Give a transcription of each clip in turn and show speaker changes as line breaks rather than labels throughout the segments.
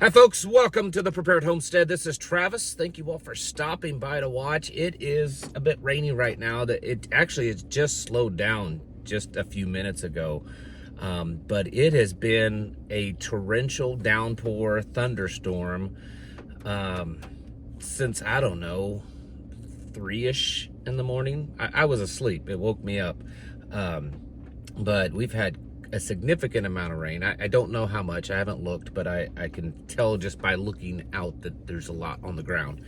Hi folks, welcome to the Prepared Homestead. This is Travis. Thank you all for stopping by to watch. It is a bit rainy right now. It actually has just slowed down just a few minutes ago. But it has been a torrential downpour thunderstorm since, I don't know, 3-ish in the morning. I was asleep. It woke me up. But we've had a significant amount of rain. I don't know how much. I haven't looked, but I can tell just by looking out that there's a lot on the ground.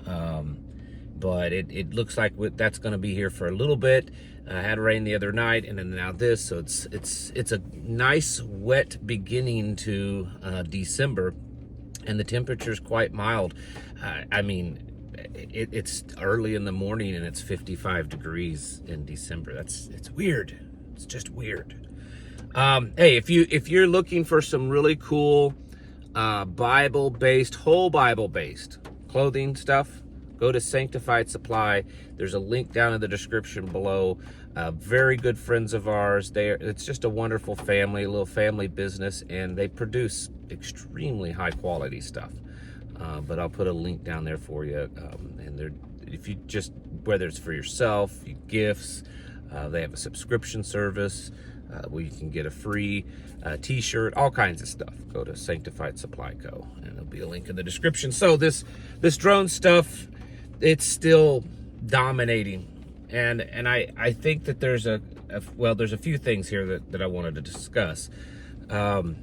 But it looks like that's going to be here for a little bit. I had rain the other night, and then now this. So it's a nice wet beginning to December, and the temperature's quite mild. I mean, it's early in the morning, and it's 55 degrees in December. It's weird. It's just weird. Hey, if you're looking for some really cool Bible-based, whole Bible-based clothing stuff, go to Sanctified Supply. There's a link down in the description below. Very good friends of ours. It's just a wonderful family, a little family business, and they produce extremely high-quality stuff. But I'll put a link down there for you. And if you just, whether it's for yourself, gifts, they have a subscription service where you can get a free t-shirt, all kinds of stuff. Go to Sanctified Supply Co. and there'll be a link in the description. So this drone stuff, it's still dominating. And I think that there's there's a few things here that I wanted to discuss. Number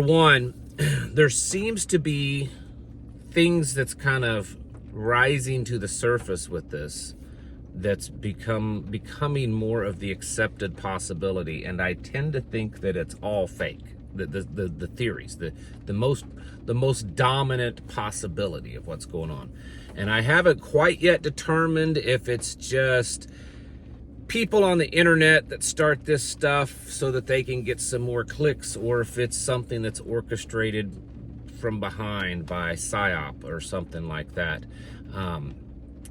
one, there seems to be things that's kind of rising to the surface with this that's becoming more of the accepted possibility, and I tend to think that it's all fake. The theories, the most dominant possibility of what's going on, and I haven't quite yet determined if it's just people on the internet that start this stuff so that they can get some more clicks, or if it's something that's orchestrated from behind by PSYOP or something like that.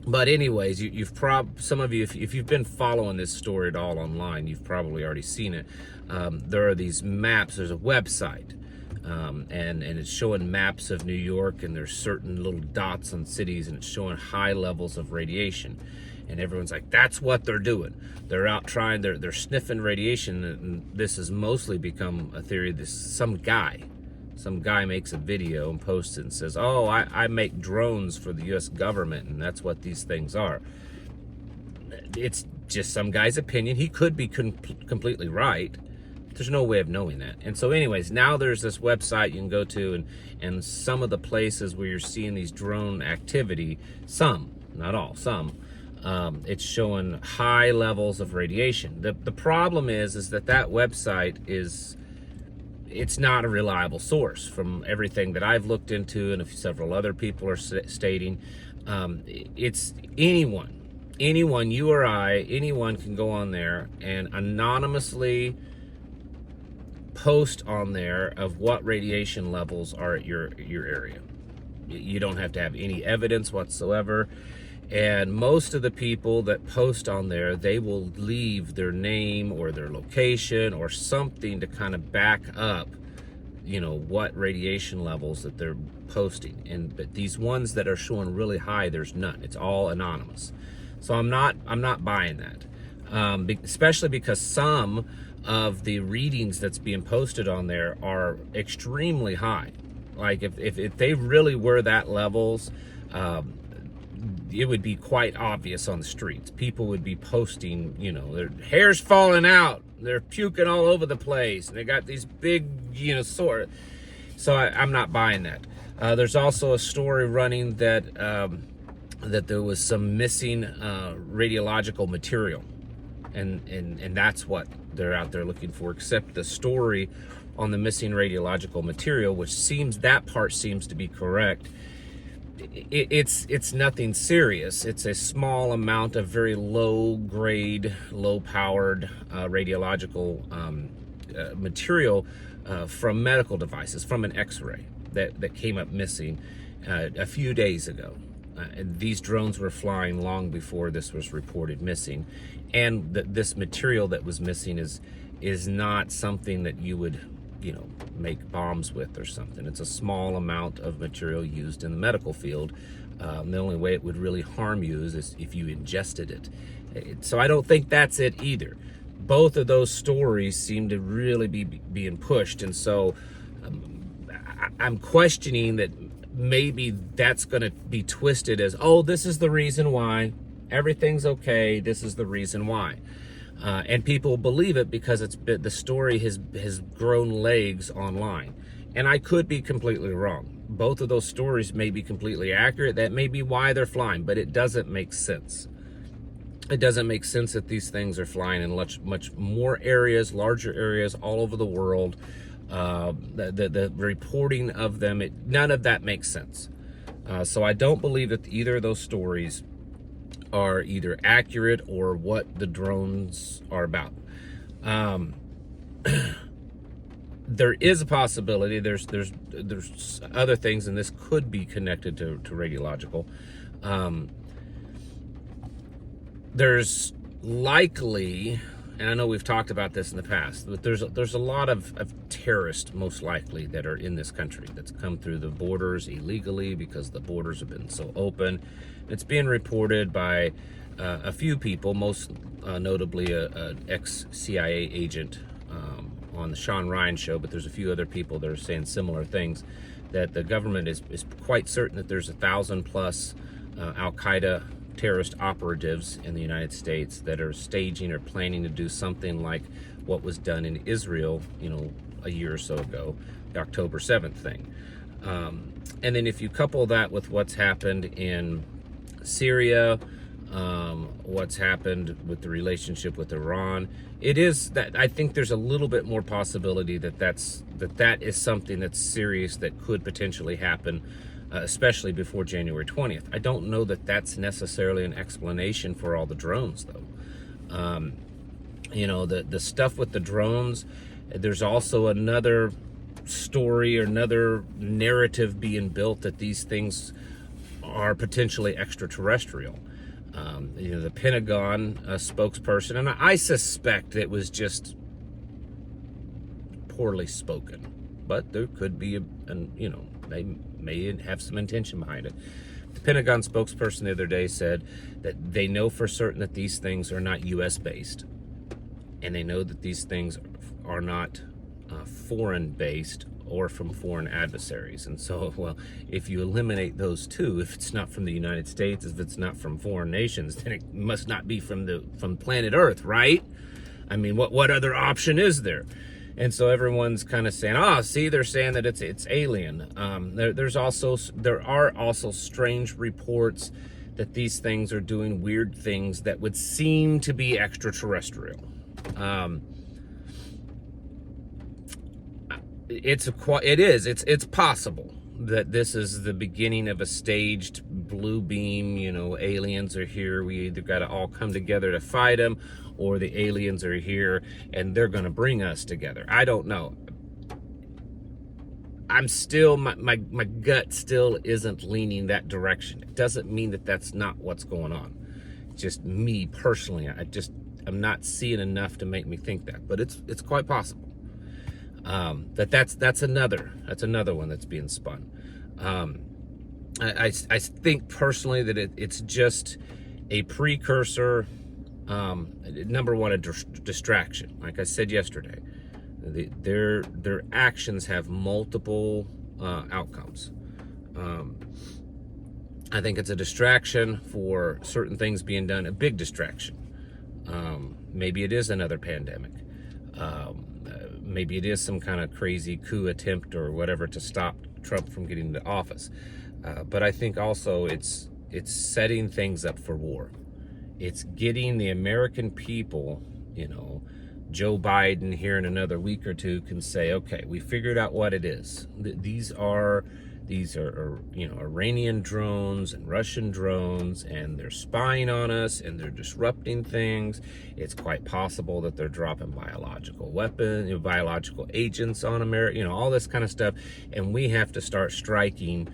But anyways, some of you, if you've been following this story at all online, you've probably already seen it. There are these maps. There's a website, and it's showing maps of New York, and there's certain little dots on cities, and it's showing high levels of radiation. And everyone's like, that's what they're doing. They're out trying, they're sniffing radiation, and this has mostly become a theory. Some guy makes a video and posts it and says, oh, I make drones for the U.S. government, and that's what these things are. It's just some guy's opinion. He could be completely right. There's no way of knowing that. And so anyways, now there's this website you can go to, and some of the places where you're seeing these drone activity, some, not all, some, it's showing high levels of radiation. The problem is that website it's not a reliable source from everything that I've looked into, and several other people are stating. It's anyone, you or I, anyone can go on there and anonymously post on there of what radiation levels are at your area. You don't have to have any evidence whatsoever. And most of the people that post on there, they will leave their name or their location or something to kind of back up, what radiation levels that they're posting. But these ones that are showing really high, there's none. It's all anonymous. So I'm not buying that, especially because some of the readings that's being posted on there are extremely high. Like if they really were that levels, it would be quite obvious on the streets. People would be posting, their hair's falling out, they're puking all over the place, and they got these big, sore. So I'm not buying that. There's also a story running that there was some missing radiological material, and that's what they're out there looking for. Except the story on the missing radiological material, that part seems to be correct. It's nothing serious. It's a small amount of very low-grade, low-powered radiological material from medical devices, from an X-ray that came up missing a few days ago. These drones were flying long before this was reported missing, and this material that was missing is not something that you would make bombs with or something. It's a small amount of material used in the medical field. The only way it would really harm you is if you ingested it. So I don't think that's it either. Both of those stories seem to really be being pushed, and so I'm questioning that maybe that's going to be twisted as, oh, this is the reason why, everything's okay, this is the reason why. And people believe it because the story has grown legs online. And I could be completely wrong. Both of those stories may be completely accurate. That may be why they're flying, but it doesn't make sense. It doesn't make sense that these things are flying in much more areas, larger areas all over the world. The reporting of them, none of that makes sense. So I don't believe that either of those stories are either accurate or what the drones are about. There is a possibility. There's other things, and this could be connected to radiological. There's likely, and I know we've talked about this in the past, but there's a lot of terrorists, most likely, that are in this country that's come through the borders illegally because the borders have been so open. It's being reported by a few people, most notably an ex-CIA agent on the Sean Ryan show, but there's a few other people that are saying similar things, that the government is quite certain that there's 1,000+ Al-Qaeda terrorist operatives in the United States that are staging or planning to do something like what was done in Israel, a year or so ago, the October 7th thing. And then if you couple that with what's happened in Syria, what's happened with the relationship with Iran, it is that I think there's a little bit more possibility that is something that's serious that could potentially happen, especially before January 20th. I don't know that that's necessarily an explanation for all the drones, though. The stuff with the drones, there's also another story or another narrative being built that these things are potentially extraterrestrial. The Pentagon spokesperson, and I suspect it was just poorly spoken, but there could be, they may have some intention behind it. The Pentagon spokesperson the other day said that they know for certain that these things are not U.S. based, and they know that these things are not foreign based or from foreign adversaries. And so, well, if you eliminate those two, if it's not from the United States, if it's not from foreign nations, then it must not be from planet Earth, right? I mean, what other option is there? And so everyone's kind of saying, see, they're saying that it's alien. There are also strange reports that these things are doing weird things that would seem to be extraterrestrial. It's possible that this is the beginning of a staged blue beam, aliens are here, we either got to all come together to fight them, or the aliens are here and they're going to bring us together. I don't know. I'm still, my gut still isn't leaning that direction. It doesn't mean that that's not what's going on. Just me personally, I'm not seeing enough to make me think that, but it's quite possible. That's another one that's being spun. I think personally that it's just a precursor. Number one, a distraction. Like I said yesterday, their actions have multiple outcomes. I think it's a distraction for certain things being done, a big distraction. Maybe it is another pandemic. Maybe it is some kind of crazy coup attempt or whatever to stop Trump from getting into office. But I think also it's setting things up for war. It's getting the American people, Joe Biden here in another week or two can say, okay, we figured out what it is. These are Iranian drones and Russian drones, and they're spying on us and they're disrupting things. It's quite possible that they're dropping biological weapons, biological agents on America, all this kind of stuff. And we have to start striking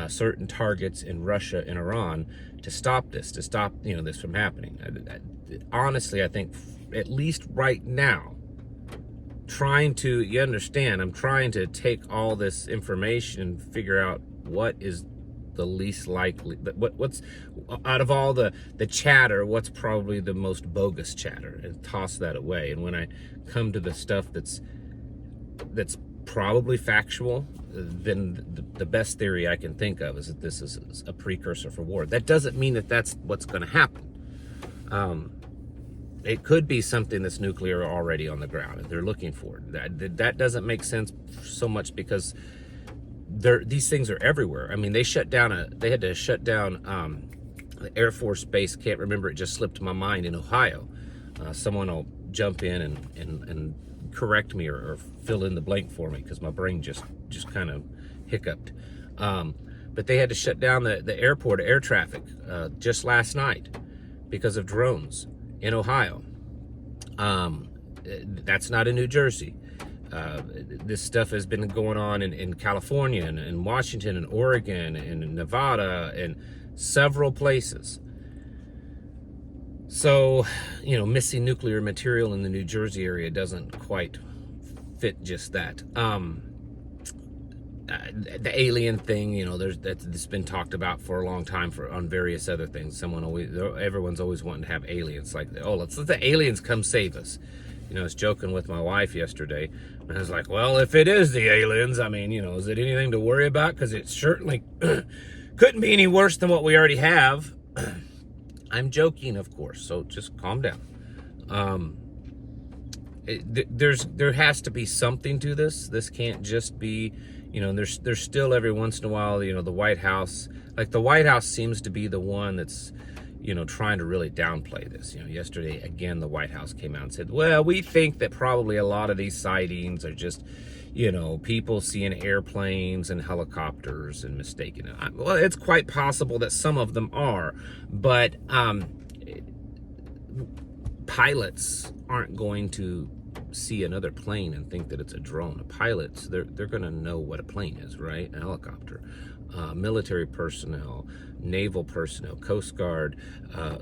certain targets in Russia and Iran to stop this, this from happening. Honestly, I think at least right now, you understand, I'm trying to take all this information and figure out what is the least likely, what's out of all the chatter, what's probably the most bogus chatter, and toss that away. And when I come to the stuff that's probably factual, then the best theory I can think of is that this is a precursor for war. That doesn't mean that that's what's going to happen. It could be something that's nuclear already on the ground and they're looking for it. That doesn't make sense so much because these things are everywhere. I mean, they had to shut down the Air Force base. Can't remember, it just slipped my mind, in Ohio. Someone will jump in and correct me or fill in the blank for me, because my brain just kind of hiccuped. But they had to shut down the airport, air traffic, just last night because of drones in Ohio. That's not in New Jersey. This stuff has been going on in California and Washington and Oregon and Nevada and several places. So, missing nuclear material in the New Jersey area doesn't quite fit just that. The alien thing, that's been talked about for a long time on various other things. Everyone's always wanting to have aliens. Like, let's let the aliens come save us. I was joking with my wife yesterday, and I was like, well, if it is the aliens, I mean, is it anything to worry about? Because it certainly couldn't be any worse than what we already have. I'm joking, of course, so just calm down. There has to be something to this. This can't just be, there's still every once in a while, the White House, the White House seems to be the one that's, trying to really downplay this. Yesterday, again, the White House came out and said, well, we think that probably a lot of these sightings are just, people seeing airplanes and helicopters and mistaking it. Well, it's quite possible that some of them are, but pilots aren't going to see another plane and think that it's a drone. Pilots, they're going to know what a plane is, right? A helicopter. Military personnel, naval personnel, Coast Guard,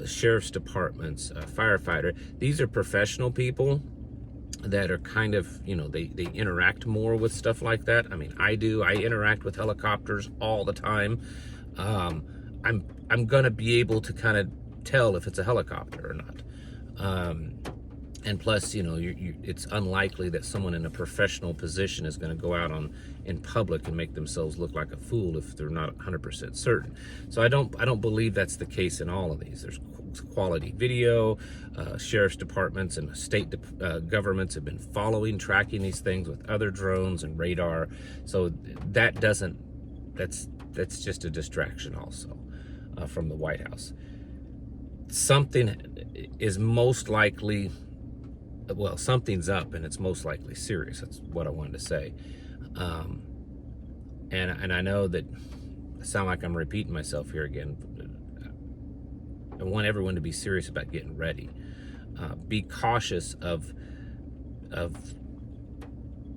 sheriff's departments, firefighter. These are professional people that are kind of, they interact more with stuff like that. I mean, I do. I interact with helicopters all the time. I'm going to be able to kind of tell if it's a helicopter or not. And plus, it's unlikely that someone in a professional position is going to go out in public and make themselves look like a fool if they're not 100% certain. So I don't believe that's the case in all of these. There's quality video. Sheriff's departments and state governments have been tracking these things with other drones and radar. So that's just a distraction also from the White House. Something is most likely. Well, something's up, and it's most likely serious. That's what I wanted to say. And I know that I sound like I'm repeating myself here again. I want everyone to be serious about getting ready. Be cautious of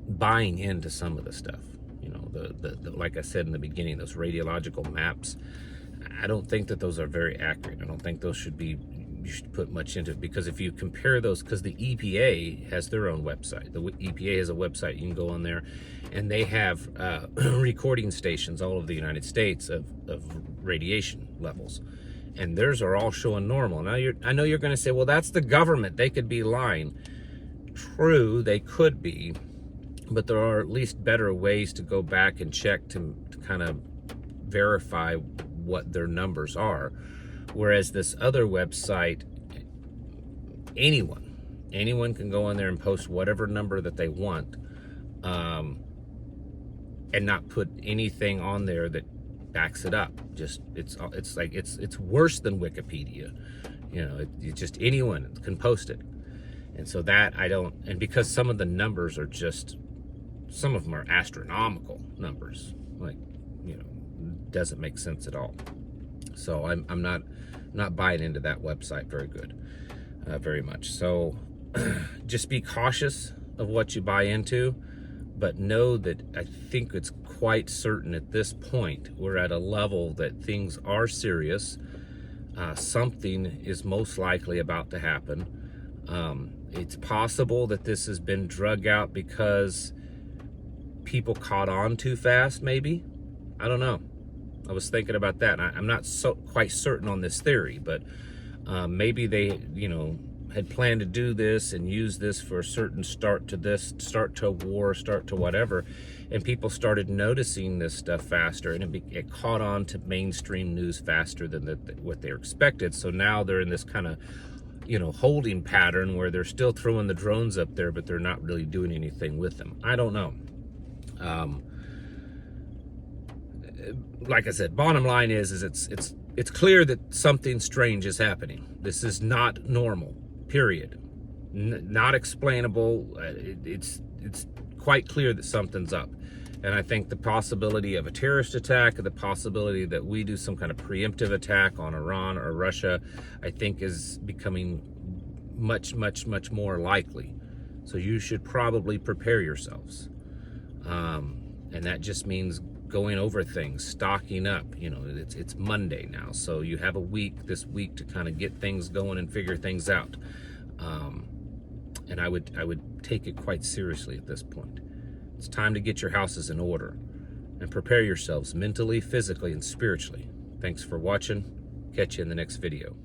buying into some of the stuff. The like I said in the beginning, those radiological maps. I don't think that those are very accurate. I don't think those should put much into it, because if you compare those, because the EPA has their own website. The EPA has a website. You can go on there, and they have recording stations all over the United States of radiation levels, and theirs are all showing normal. Now, I know you're going to say, well, that's the government. They could be lying. True, they could be, but there are at least better ways to go back and check to kind of verify what their numbers are. Whereas this other website, anyone can go in there and post whatever number that they want, and not put anything on there that backs it up. Just it's worse than Wikipedia. Just anyone can post it. And so that and because some of the numbers are some of them are astronomical numbers, doesn't make sense at all. So I'm not buying into that website very much. So just be cautious of what you buy into, but know that I think it's quite certain at this point we're at a level that things are serious. Something is most likely about to happen, It's possible that this has been drug out because people caught on too fast, maybe. I don't know. I was thinking about that. I'm not quite certain on this theory, but maybe they, had planned to do this and use this for a certain start to a war, start to whatever, and people started noticing this stuff faster, and it caught on to mainstream news faster than what they were expected. So now they're in this kind of, holding pattern where they're still throwing the drones up there, but they're not really doing anything with them. I don't know. Like I said, bottom line is it's clear that something strange is happening. This is not normal. Period. Not explainable. It's quite clear that something's up. And I think the possibility of a terrorist attack, the possibility that we do some kind of preemptive attack on Iran or Russia, I think is becoming much, much, much more likely. So you should probably prepare yourselves. And that just means going over things, stocking up. It's Monday now, so you have this week to kind of get things going and figure things out. And I would take it quite seriously at this point. It's time to get your houses in order and prepare yourselves mentally, physically, and spiritually. Thanks for watching. Catch you in the next video.